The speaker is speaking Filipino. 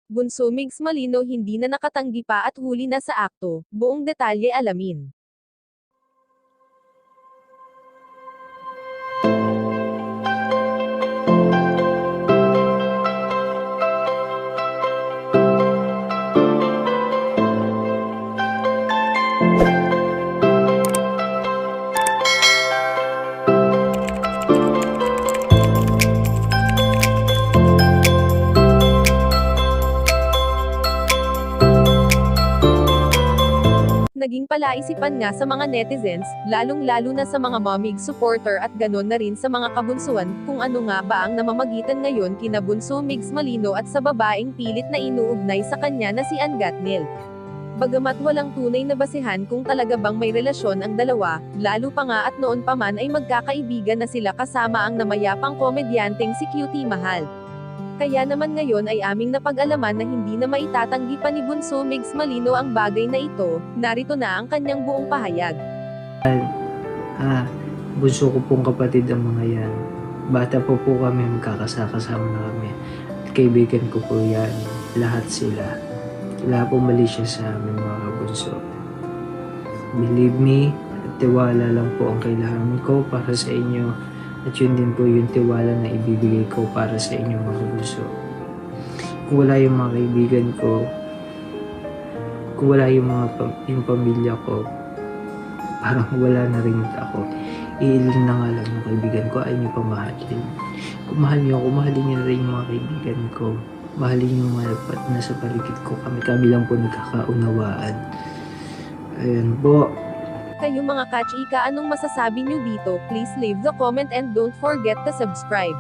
Bunso Migs Malino hindi na nakatanggi pa at huli na sa akto, buong detalye alamin. Naging palaisipan nga sa mga netizens, lalong-lalo na sa mga momig supporter at ganon na rin sa mga kabunsuan, kung ano nga ba ang namamagitan ngayon kina Bunso Migs Malino at sa babaeng pilit na inuugnay sa kanya na si Ann Gatnil. Bagamat walang tunay na basehan kung talaga bang may relasyon ang dalawa, lalo pa nga at noon pa man ay magkakaibigan na sila kasama ang namayapang komedyanteng si Cutie Mahal. Kaya naman ngayon ay aming napag-alaman na hindi na maitatanggi pa ni Bunso Migs Malino ang bagay na ito, narito na ang kanyang buong pahayag. Bunso ko pong kapatid ang mga yan. Bata po kami, magkakasama na kami. At kaibigan ko po yan, lahat sila. Wala po mali siya sa amin mga kabunso. Believe me, tiwala lang po ang kailangan ko para sa inyo. At yun din po yung tiwala na ibibigay ko para sa inyo mga kabunso. Kung wala yung mga kaibigan ko, kung wala yung pamilya ko, parang wala na rin ako. Iilan na nga lang yung kaibigan ko ay niyo pamahalin. Kung mahal niyo ako, mahalin niyo rin yung mga kaibigan ko. Mahalin yung mga nasa paligid ko. Kami lang po nagkakaunawaan. Ayan po. Kayo mga kachika, anong masasabi nyo dito? Please leave the comment and don't forget to subscribe.